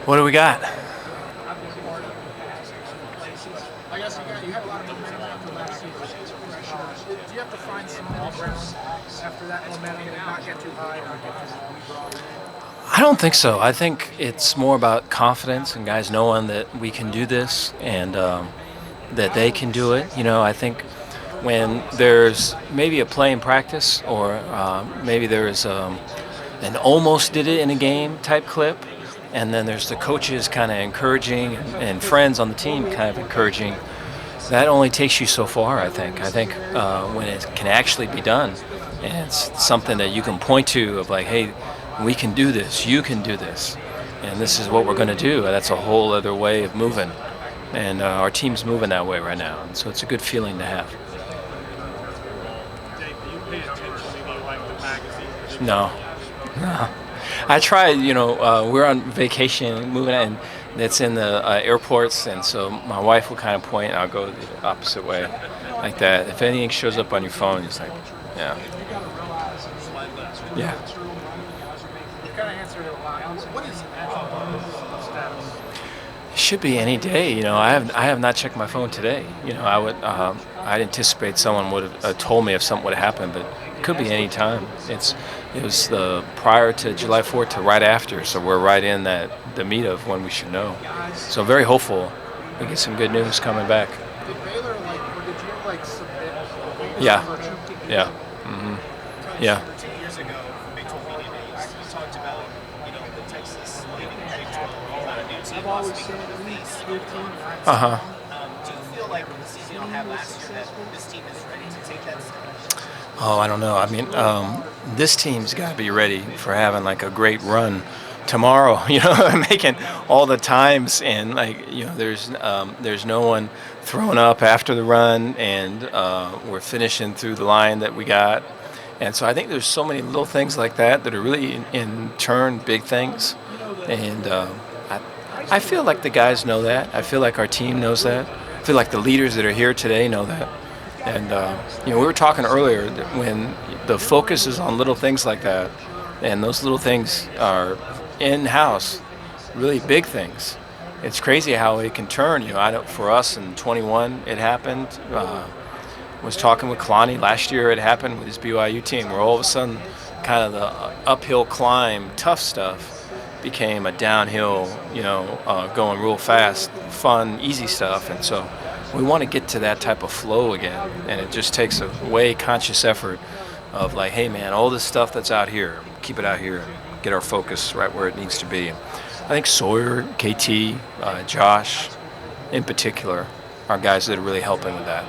What do we got? I guess you had a lot of momentum after last season. Do you have to find some middle ground after that momentum and not get too high, not get too low? I don't think so. I think it's more about confidence and guys knowing that we can do this and that they can do it. I think when there's maybe a play in practice or maybe there's an almost did it in a game type clip, and then there's the coaches kind of encouraging and friends on the team kind of encouraging. That only takes you so far, I think. I think when it can actually be done, and it's something that you can point to of like, hey, we can do this, you can do this, and this is what we're going to do. That's a whole other way of moving, and our team's moving that way right now, and so it's a good feeling to have. No, no. I tried, we're on vacation, moving, and it's in the airports, and so my wife will kind of point, and I'll go the opposite way, like that. If anything shows up on your phone, it's like, yeah, yeah. You kind of answered it a lot. What is actual status? It should be any day. I have not checked my phone today. I'd anticipate someone would have told me if something would have happened, but it could be any time. It was the prior to July 4th to right after, so we're right in the meat of when we should know. So very hopeful we get some good news coming back. Did Baylor or did you submit a waiver Yeah, for 2 yeah, yeah. 2 years ago, Big 12 Media Days, you talked about, the Texas leading the Big 12, a lot of new team lost being the face of the conference. Uh huh. Do you feel like with the season you had last year that this team is ready to take that step? Oh, I don't know. I mean, this team's got to be ready for having like a great run tomorrow. Making all the times, and there's no one throwing up after the run, and we're finishing through the line that we got. And so I think there's so many little things like that are really in turn big things. And I feel like the guys know that. I feel like our team knows that. I feel like the leaders that are here today know that. And we were talking earlier that when the focus is on little things like that, and those little things are in-house, really big things. It's crazy how it can turn. For us in 21, it happened. Was talking with Kalani last year. It happened with his BYU team, where all of a sudden, kind of the uphill climb, tough stuff, became a downhill. Going real fast, fun, easy stuff, and so. We want to get to that type of flow again, and it just takes a way conscious effort of like, hey man, all this stuff that's out here, keep it out here, and get our focus right where it needs to be. I think Sawyer, KT, Josh, in particular, are guys that are really helping with that.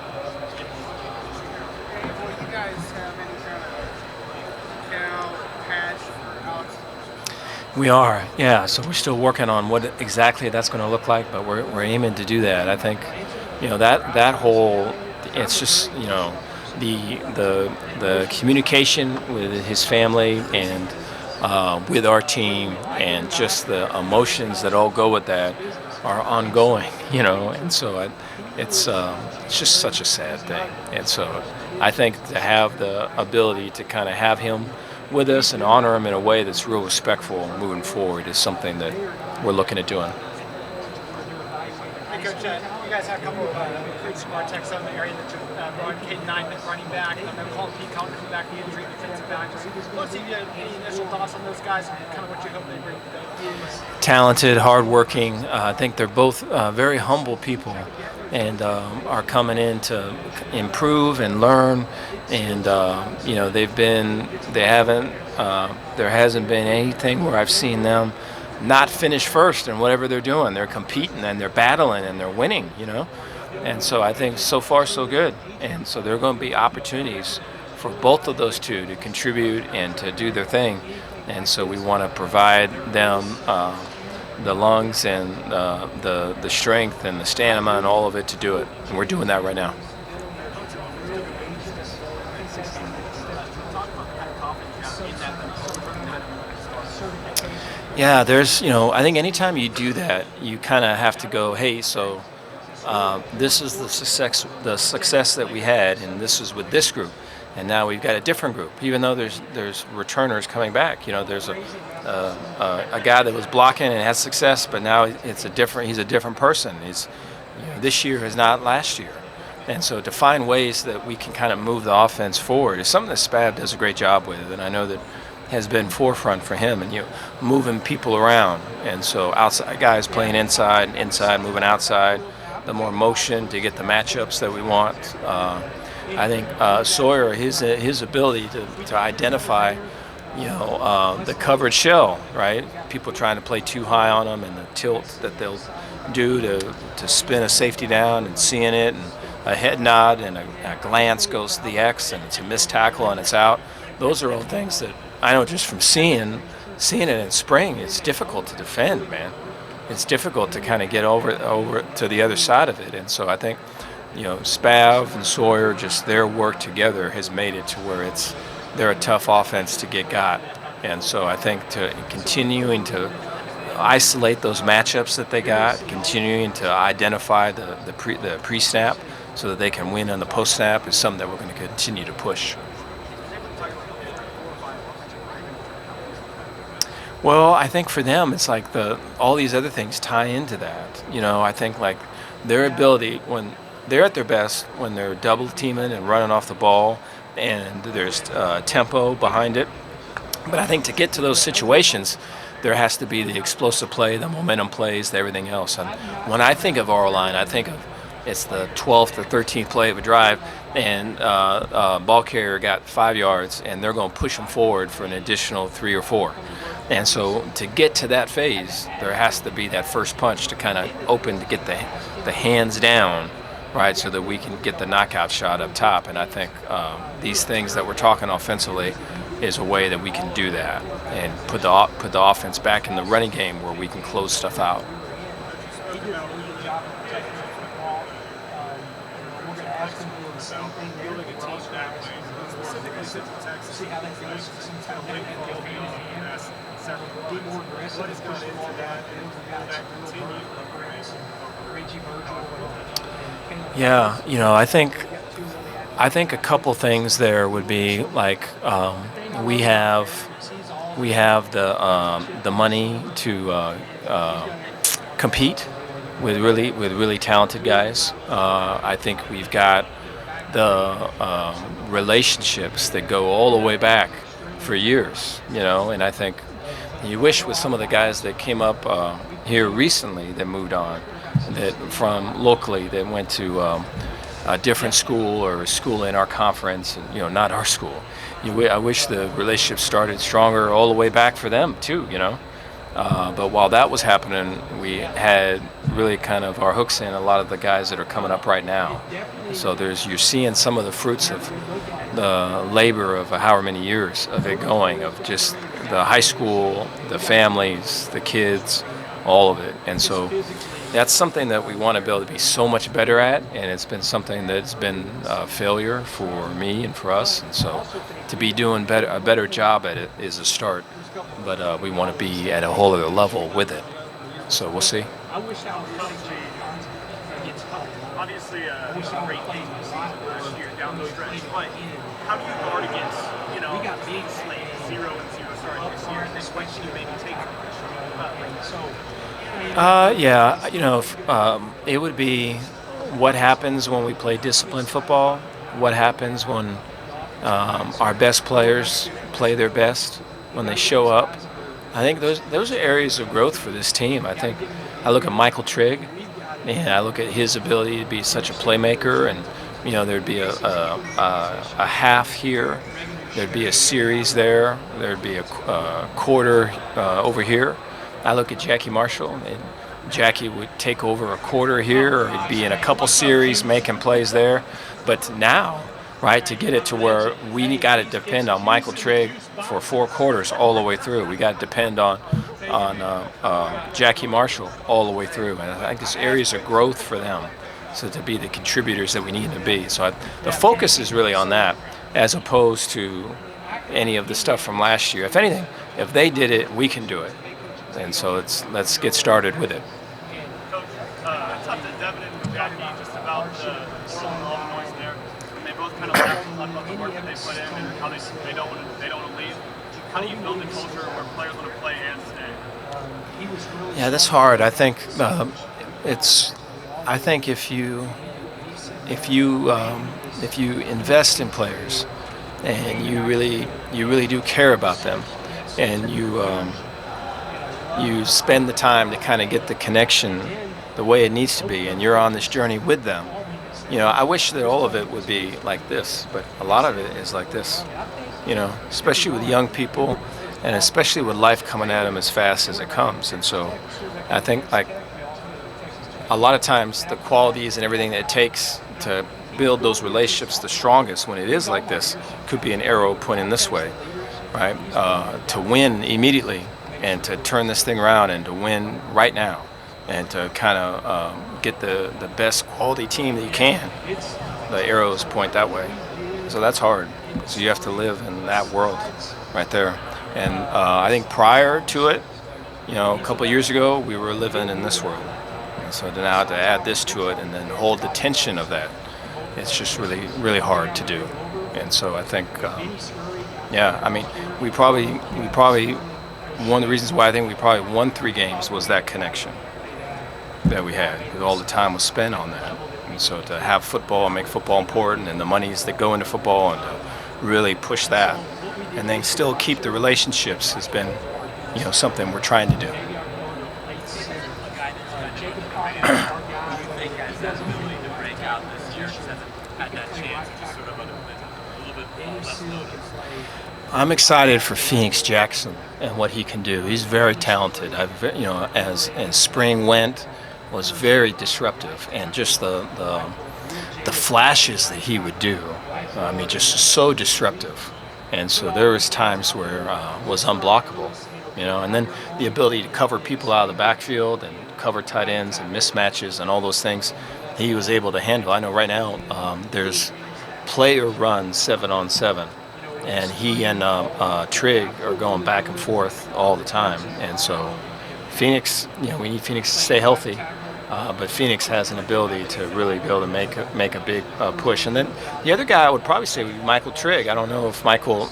Do you guys have any kind of cow patch for Alex? We are, yeah. So we're still working on what exactly that's going to look like, but we're aiming to do that. I think. That whole, it's just the communication with his family and with our team, and just the emotions that all go with that are ongoing, and so it's just such a sad thing. And so I think to have the ability to kind of have him with us and honor him in a way that's real respectful moving forward is something that we're looking at doing. Coach, you guys had a couple of recruits from our Texas Southern area that brought Caden Nine running back, and then Colin Peacock coming back the injury defensive back. Most of you have any initial thoughts on those guys and kind of what you hope they bring? Talented, hardworking. I think they're both very humble people, and are coming in to improve and learn. And there hasn't been anything where I've seen them not finish first in whatever they're doing. They're competing and they're battling and they're winning, And so I think so far so good. And so there are going to be opportunities for both of those two to contribute and to do their thing. And so we want to provide them the lungs and the strength and the stamina and all of it to do it. And we're doing that right now. Yeah, I think anytime you do that, you kind of have to go, hey, so this is the success that we had, and this is with this group. and now we've got a different group. Even though there's returners coming back, there's a guy that was blocking and had success, but now he's a different person. This year is not last year. And so to find ways that we can kind of move the offense forward is something that Spav does a great job with, and I know that has been forefront for him, and moving people around. And so outside guys playing inside, moving outside, the more motion to get the matchups that we want. I think Sawyer, his ability to identify, the covered shell, right? People trying to play too high on them, and the tilt that they'll do to spin a safety down and seeing it, and a head nod and a glance goes to the X, and it's a missed tackle and it's out. Those are all things that I know just from seeing it in spring. It's difficult to defend, man. It's difficult to kind of get over to the other side of it. And so I think, Spav and Sawyer, just their work together has made it to where they're a tough offense to get got. And so I think to continuing to isolate those matchups that they got, continuing to identify the pre-snap so that they can win on the post-snap is something that we're going to continue to push. Well, I think for them, it's like all these other things tie into that. I think like their ability when they're at their best, when they're double teaming and running off the ball, and there's tempo behind it. But I think to get to those situations, there has to be the explosive play, the momentum plays, everything else. And when I think of our line, I think of it's the 12th or 13th play of a drive, and ball carrier got 5 yards, and they're going to push them forward for an additional 3 or 4. And so to get to that phase, there has to be that first punch to kind of open to get the hands down, right, so that we can get the knockout shot up top. And I think these things that we're talking offensively is a way that we can do that and put the offense back in the running game where we can close stuff out. Yeah, I think a couple things there would be like we have the money to compete with really talented guys. I think we've got the relationships that go all the way back for years, and I think you wish with some of the guys that came up here recently that moved on, that from locally that went to a different school or a school in our conference, and not our school. I wish the relationship started stronger all the way back for them too, But while that was happening, we had really kind of our hooks in a lot of the guys that are coming up right now. So you're seeing some of the fruits of the labor of however many years of it going, of just the high school, the families, the kids, all of it. And so that's something that we want to be able to be so much better at, and it's been something that's been a failure for me and for us. And so to be doing a better job at it is a start, but we want to be at a whole other level with it. So we'll see. Obviously, a great game this season last year down the stretch, but how do you guard against, being slayed 0-0 starting this year, and then what should you maybe take from it would be what happens when we play disciplined football, what happens when our best players play their best, when they show up. I think those are areas of growth for this team. I think I look at Michael Trigg, and I look at his ability to be such a playmaker, and there'd be a half here, there'd be a series there'd be a quarter over here. I look at Jackie Marshall, and Jackie would take over a quarter here, or he'd be in a couple series making plays there. But now, right, to get it to where we got to depend on Michael Trigg for 4 quarters all the way through. We got to depend on Jackie Marshall all the way through. And I think there's areas of growth for them, so to be the contributors that we need to be. So the focus is really on that, as opposed to any of the stuff from last year. If anything, if they did it, we can do it. And so let's get started with it. Coach, I talked to Devin and Jackie just about the oral noise there, and they both kind of left talk about the work that they put in and how they don't want to leave. How do you build a culture where players want to play and stay? Yeah, that's hard. I think it's. I think if you if you invest in players and you really do care about them, and you spend the time to kind of get the connection the way it needs to be, and you're on this journey with them. I wish that all of it would be like this, but a lot of it is like this. Especially with young people, and especially with life coming at them as fast as it comes. And so, I think like a lot of times the qualities and everything that it takes to build those relationships the strongest when it is like this could be an arrow pointing this way, right? To win immediately and to turn this thing around and to win right now and to kind of get the best quality team that you can. The arrows point that way. So that's hard. So you have to live in that world right there. And I think prior to it, a couple of years ago, we were living in this world. And so now to add this to it and then hold the tension of that, it's just really, really hard to do. And so I think, we probably, one of the reasons why I think we probably won 3 games was that connection that we had, because all the time was spent on that. And so to have football and make football important and the monies that go into football and to really push that and then still keep the relationships has been, something we're trying to do. I'm excited for Phoenix Jackson and what he can do. He's very talented. As spring went, was very disruptive, and just the flashes that he would do. Just so disruptive. And so there was times where it was unblockable, and then the ability to cover people out of the backfield and cover tight ends and mismatches and all those things he was able to handle. I know right now there's player run 7-on-7, and he and Trig are going back and forth all the time. And so Phoenix, we need Phoenix to stay healthy. But Phoenix has an ability to really be able to make a big push. And then the other guy I would probably say would be Michael Trigg. I don't know if Michael,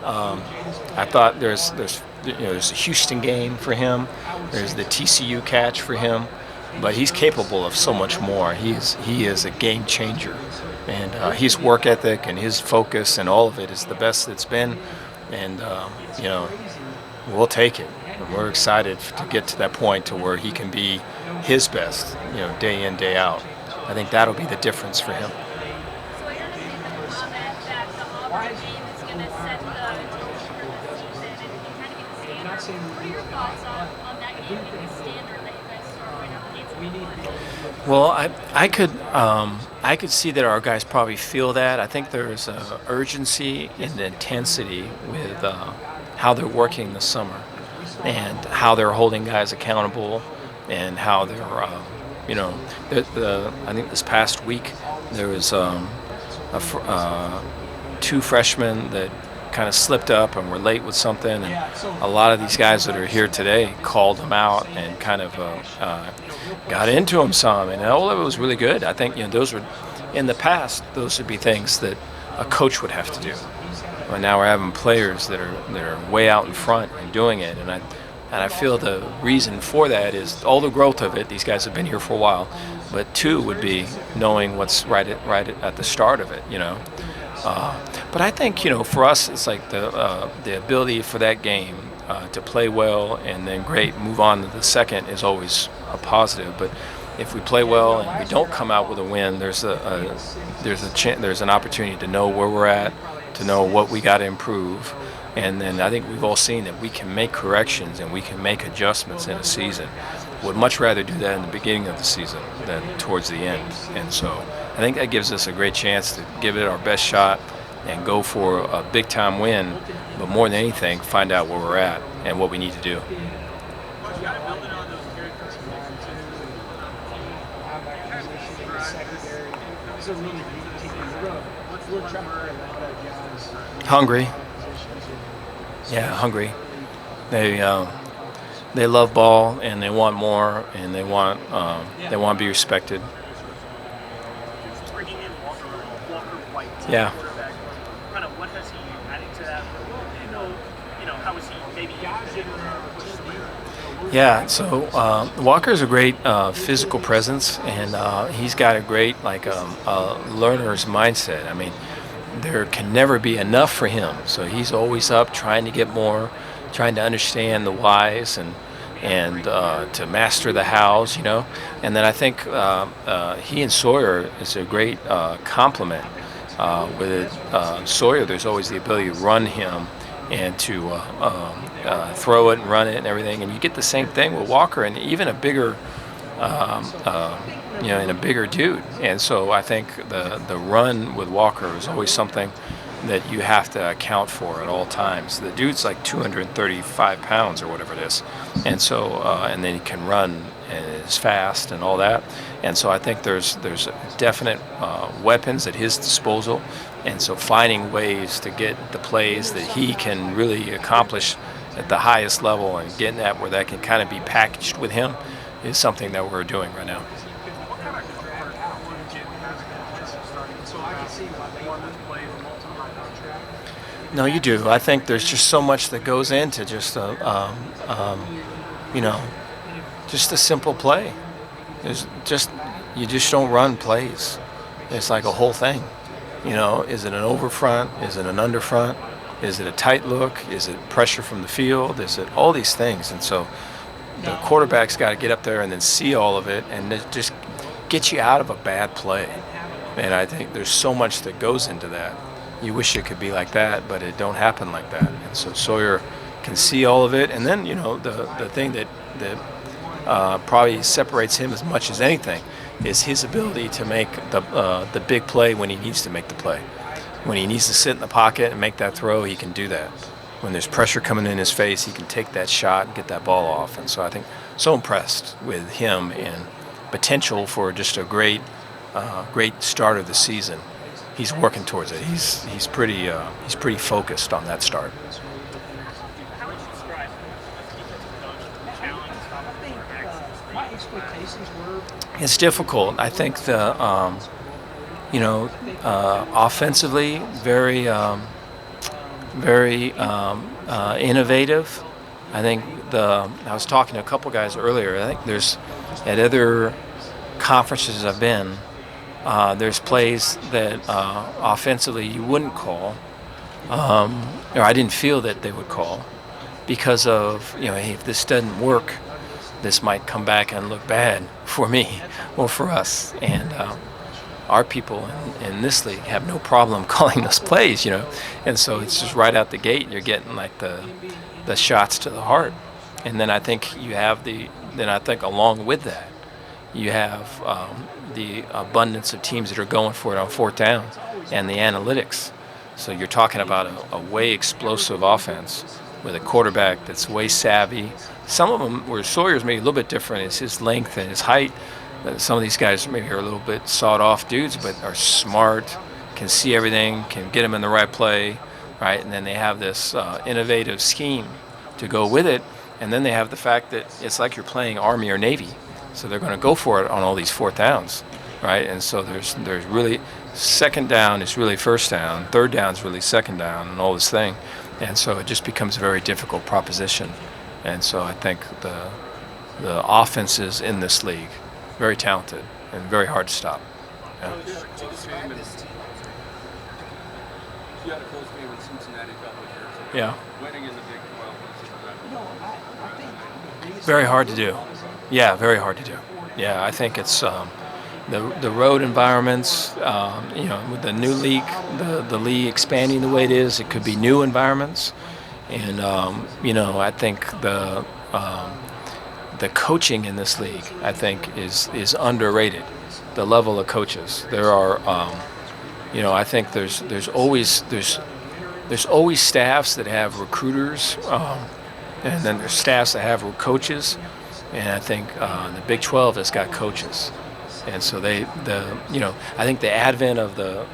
I thought there's a Houston game for him. There's the TCU catch for him. But he's capable of so much more. He is a game changer. And his work ethic and his focus and all of it is the best it's been. And, we'll take it. And we're excited to get to that point to where he can be his best, day in, day out. I think that'll be the difference for him. So I understand the comment that the Auburn game is going to set the tone for the season and kind of get the standard. What are your thoughts on that game getting the standard that you guys start right now? Well, I could see that our guys probably feel that. I think there's an urgency and intensity with how they're working this summer and how they're holding guys accountable and how they're, I think this past week there was 2 freshmen that kind of slipped up and were late with something, and a lot of these guys that are here today called them out and kind of got into them some, and all of it was really good. I think those were, in the past, those would be things that a coach would have to do. But now we're having players that are way out in front and doing it, and I feel the reason for that is all the growth of it. These guys have been here for a while, but 2 would be knowing what's right at the start of it, But I think for us, it's like the ability for that game to play well and then great, move on to the second is always a positive. But if we play well and we don't come out with a win, there's an opportunity to know where we're at, to know what we got to improve. And then I think we've all seen that we can make corrections and we can make adjustments in a season. Would much rather do that in the beginning of the season than towards the end. And so I think that gives us a great chance to give it our best shot and go for a big-time win, but more than anything, find out where we're at and what we need to do. Hungry. Yeah, hungry. They love ball and they want more and they want to be respected. Yeah. Yeah, so Walker's a great physical presence, and he's got a great learner's mindset. I mean, there can never be enough for him, so he's always up trying to get more, trying to understand the whys and to master the hows, you know. And then I think he and Sawyer is a great complement. With Sawyer, there's always the ability to run him and to throw it and run it and everything. And you get the same thing with Walker and even a bigger, and a bigger dude. And so I think the run with Walker is always something that you have to account for at all times. The dude's like 235 pounds or whatever it is, and so and then he can run and is fast and all that. And so I think there's definite weapons at his disposal, and so finding ways to get the plays that he can really accomplish at the highest level and getting that where that can kind of be packaged with him is something that we're doing right now. What kind of comfort would you get as a coach starting to one play or multiple plays? No, you do. I think there's just so much that goes into just just a simple play. There's just you just don't run plays. It's like a whole thing. You know, is it an over front? Is it an under front? Is it a tight look? Is it pressure from the field? Is it all these things? And so the quarterback's got to get up there and then see all of it and just get you out of a bad play. And I think there's so much that goes into that. You wish it could be like that, but it don't happen like that. And so Sawyer can see all of it. And then, you know, the thing that probably separates him as much as anything is his ability to make the big play when he needs to make the play. When he needs to sit in the pocket and make that throw, he can do that. When there's pressure coming in his face, he can take that shot and get that ball off. And so I think so impressed with him and potential for just a great start of the season. He's working towards it. He's pretty focused on that start. How would you describe the challenge My expectations were It's difficult. I think offensively very innovative. I think I was talking to a couple guys earlier. I think there's at other conferences I've been, there's plays that offensively you wouldn't call, or I didn't feel that they would call because of, hey, if this doesn't work, this might come back and look bad for me or for us. And our people in this league have no problem calling those plays, and so it's just right out the gate. You're getting like the shots to the heart, and then I think along with that, you have the abundance of teams that are going for it on fourth down and the analytics. So you're talking about a way explosive offense with a quarterback that's way savvy. Some of them, where Sawyer's maybe a little bit different, is his length and his height. Some of these guys maybe are a little bit sawed-off dudes, but are smart, can see everything, can get them in the right play, right? And then they have this innovative scheme to go with it. And then they have the fact that it's like you're playing Army or Navy. So they're going to go for it on all these fourth downs, right? And so there's really second down is really first down, third down is really second down, and all this thing. And so it just becomes a very difficult proposition. And so I think the offenses in this league, very talented and very hard to stop. Yeah. You had a close game with Cincinnati a couple of years ago. Yeah. Winning in the Big 12 Very hard to do. Yeah, very hard to do. Yeah, I think it's the road environments. With the new league, the league expanding the way it is, it could be new environments, and I think the coaching in this league, I think, is underrated. The level of coaches. There are, I think there's always staffs that have recruiters, and then there's staffs that have coaches. And I think the Big 12 has got coaches, and so I think the advent of the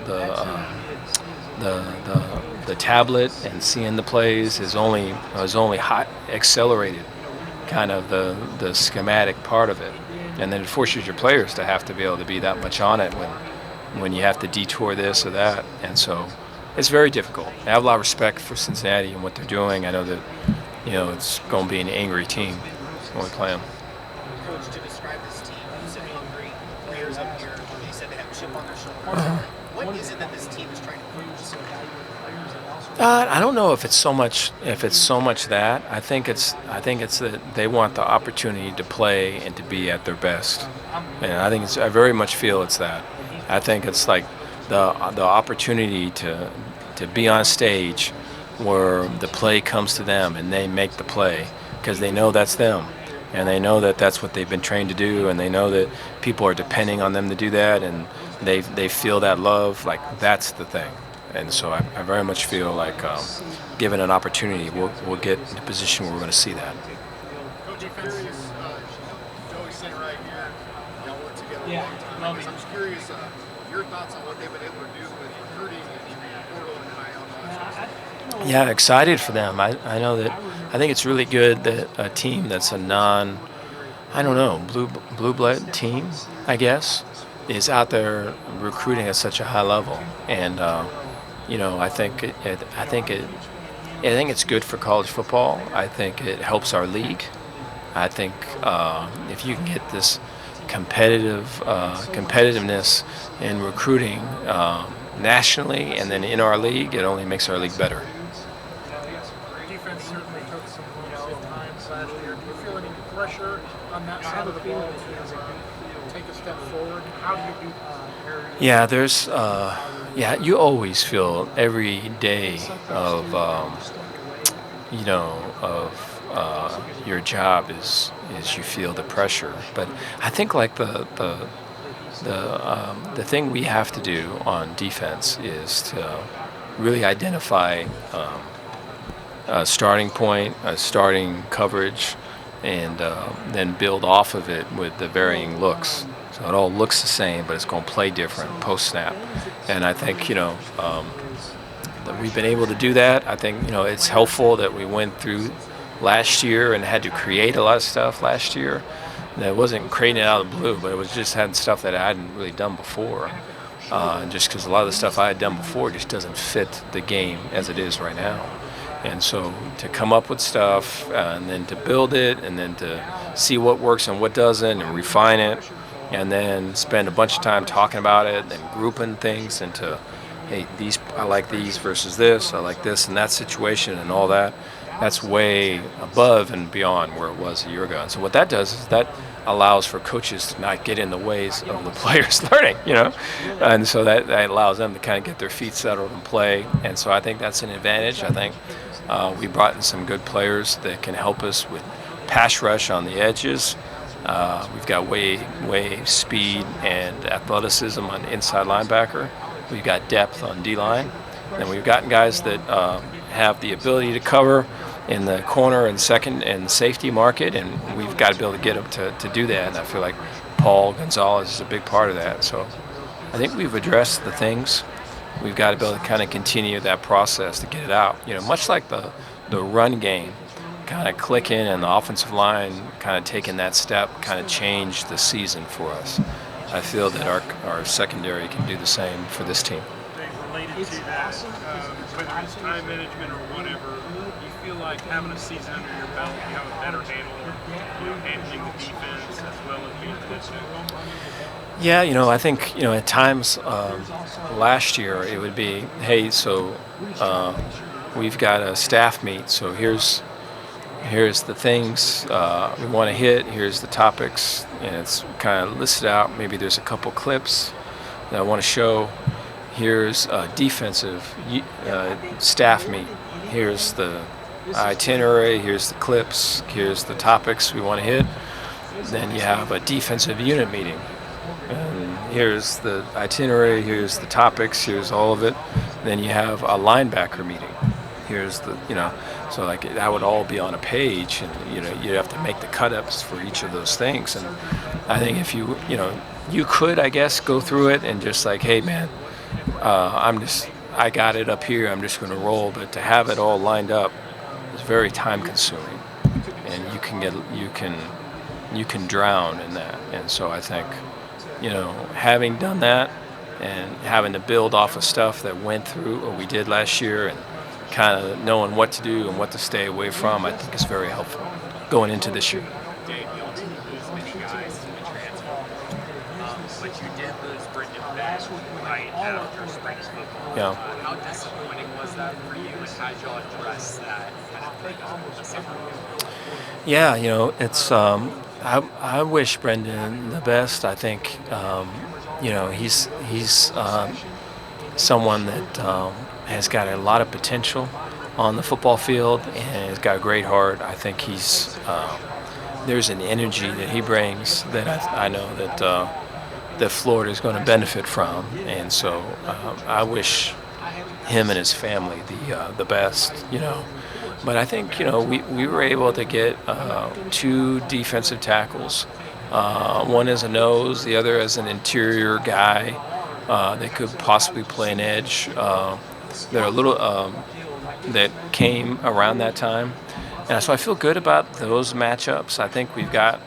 tablet and seeing the plays has only accelerated kind of the schematic part of it, and then it forces your players to have to be able to be that much on it when you have to detour this or that, and so it's very difficult. I have a lot of respect for Cincinnati and what they're doing. I know that it's going to be an angry team. when we play them. Coach, to describe this team, you said hungry, players up here, they said they have a chip on their shoulder. What is it that this team is trying to prove? I don't know if it's so much that. I think it's that they want the opportunity to play and to be at their best, and I very much feel it's that. I think it's like the opportunity to be on stage where the play comes to them and they make the play because they know that's them, and they know that that's what they've been trained to do, and they know that people are depending on them to do that, and they feel that love. Like that's the thing. And so I very much feel like given an opportunity, we'll get in a position where we're going to see that. Coach, I'm curious, Joey's sitting right here, y'all work together a long time. I'm just curious, your thoughts on what they've been able to do with recruiting and portal and NIL and all that. Yeah, excited for them. I know that I think it's really good that a team that's a blue blood team, I guess, is out there recruiting at such a high level. And I think it's good for college football. I think it helps our league. I think if you can get this competitiveness in recruiting nationally and then in our league, it only makes our league better. Defense certainly took some times last year. Do you feel any pressure on that side of the ball to take a step forward? How do you do that? Yeah, you always feel every day of your job is you feel the pressure. But I think like the thing we have to do on defense is to really identify a starting point, a starting coverage, and then build off of it with the varying looks. So it all looks the same, but it's going to play different post-snap. And I think, that we've been able to do that. I think, it's helpful that we went through last year and had to create a lot of stuff last year. That wasn't creating it out of the blue, but it was just having stuff that I hadn't really done before. Just because a lot of the stuff I had done before just doesn't fit the game as it is right now. And so to come up with stuff and then to build it and then to see what works and what doesn't and refine it, and then spend a bunch of time talking about it and grouping things into, hey, I like these versus this, I like this in that situation and all that. That's way above and beyond where it was a year ago. And so what that does is that allows for coaches to not get in the ways of the players learning, And so that allows them to kind of get their feet settled and play. And so I think that's an advantage. I think we brought in some good players that can help us with pass rush on the edges. We've got way speed and athleticism on inside linebacker. We've got depth on D-line. And we've gotten guys that have the ability to cover in the corner and second and safety market, and we've got to be able to get them to do that. And I feel like Paul Gonzalez is a big part of that. So I think we've addressed the things. We've got to be able to kind of continue that process to get it out. Much like the run game, kind of clicking and the offensive line kind of taking that step kind of changed the season for us. I feel that our secondary can do the same for this team. Related to that, whether it's time management or whatever, you feel like having a season under your belt, you have a better handle on handling the defense as well as being positioned? Yeah, I think, at times last year it would be, hey, so we've got a staff meet, so here's the things we want to hit, here's the topics, and it's kind of listed out. Maybe there's a couple clips that I want to show. Here's a defensive staff meet. Here's the itinerary, here's the clips, here's the topics we want to hit. Then you have a defensive unit meeting. And here's the itinerary, here's the topics, here's all of it. Then you have a linebacker meeting. Here's the, so like that would all be on a page, and you'd have to make the cut-ups for each of those things. And I think if you could, I guess, go through it and just like, hey man, I got it up here, I'm just going to roll. But to have it all lined up is very time consuming, and you can drown in that. And so I think, having done that and having to build off of stuff that went through what we did last year and kind of knowing what to do and what to stay away from, I think is very helpful going into this year. lose many guys to the transfer. But you did lose Brendan Beck right after spring football. Yeah. How disappointing was that for you, and how did y'all address that kind of thing the summer? Yeah, it's I wish Brendan the best. I think he's someone that has got a lot of potential on the football field and has got a great heart. I think there's an energy that he brings that I know that Florida is going to benefit from, and so I wish him and his family the best. But I think we were able to get two defensive tackles, one as a nose, the other as an interior guy that could possibly play an edge. They're a little that came around that time, and so I feel good about those matchups. I think we've got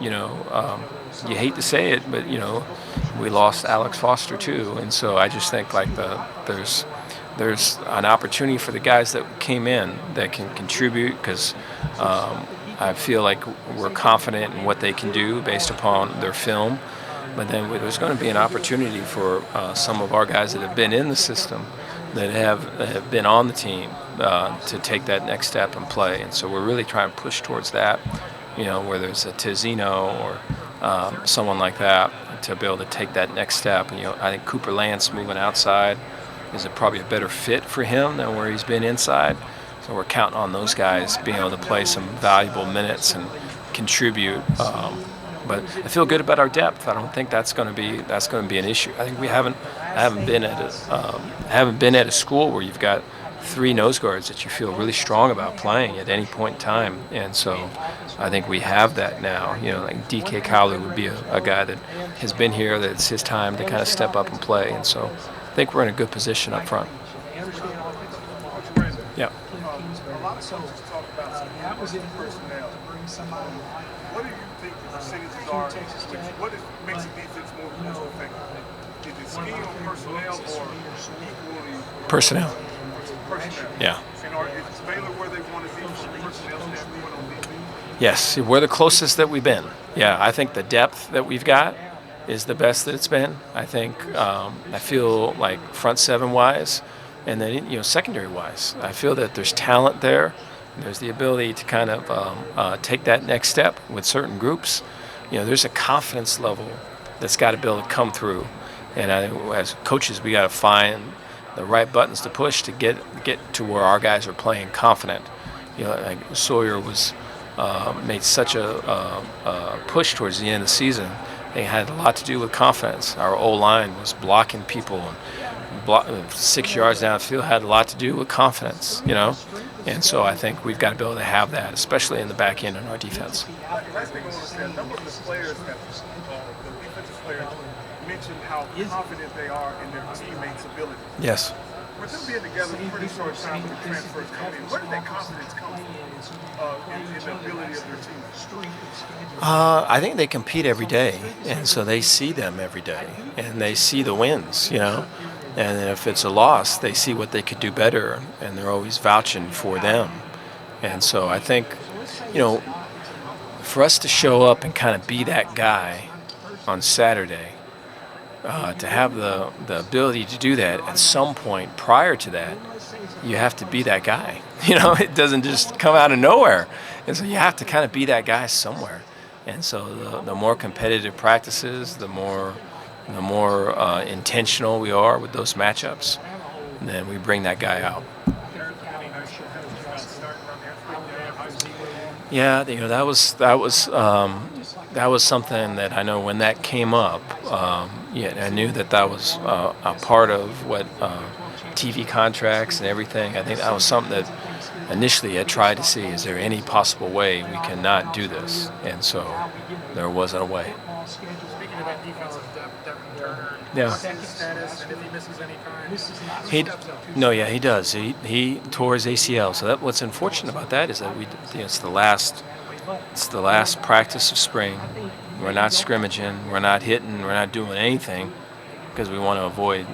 you hate to say it, but we lost Alex Foster too, and so I just think like there's an opportunity for the guys that came in that can contribute because I feel like we're confident in what they can do based upon their film. But then there's going to be an opportunity for some of our guys that have been in the system, that have been on the team, to take that next step and play. And so we're really trying to push towards that, whether it's a Tizzino or someone like that, to be able to take that next step. And, I think Cooper Lance moving outside is probably a better fit for him than where he's been inside. So we're counting on those guys being able to play some valuable minutes and contribute. But I feel good about our depth. I don't think that's going to be an issue. I think I haven't been at a school where you've got three nose guards that you feel really strong about playing at any point in time. And so I think we have that now. Like DK Cowler would be a guy that has been here, that it's his time to kind of step up and play. And so I think we're in a good position up front. Yeah. A lot of coaches talk about some personnel. What do you think the percentages are? What makes a defense more effective? Is it scheme or personnel, or equally Personnel. personnel? Yeah. And is Baylor where they want to be from a personnel standpoint on defense? Yes, we're the closest that we've been. Yeah, I think the depth that we've got is the best that it's been. I think I feel like front seven wise, and then secondary wise, I feel that there's talent there. There's the ability to kind of take that next step with certain groups. There's a confidence level that's got to be able to come through, and as coaches, we got to find the right buttons to push to get to where our guys are playing confident. Like Sawyer made such a push towards the end of the season. It had a lot to do with confidence. Our O-line was blocking people, and 6 yards downfield had a lot to do with confidence, And so I think we've got to be able to have that, especially in the back end in our defense. Last thing I want to say, a number of the players the defensive players mentioned how confident they are in their teammates' ability. Yes. With them being together a pretty short time when the transfers come in, where did that confidence come from in the ability of their teammates? I think they compete every day, and so they see them every day, and they see the wins, And if it's a loss, they see what they could do better, and they're always vouching for them. And so I think, for us to show up and kind of be that guy on Saturday, to have the ability to do that at some point prior to that, you have to be that guy. It doesn't just come out of nowhere. And so you have to kind of be that guy somewhere. And so the more competitive practices, the more intentional we are with those matchups, and then we bring that guy out. Yeah, that was something that I know when that came up. I knew that was a part of what TV contracts and everything. I think that was something that initially I tried to see, is there any possible way we cannot do this? And so there wasn't a way. Speaking about defensive depth, Devin Turner, Yeah. his status, and if he misses any time, He does. He tore his ACL. So what's unfortunate about that is that it's the last practice of spring. We're not scrimmaging. We're not hitting. We're not doing anything because we want to avoid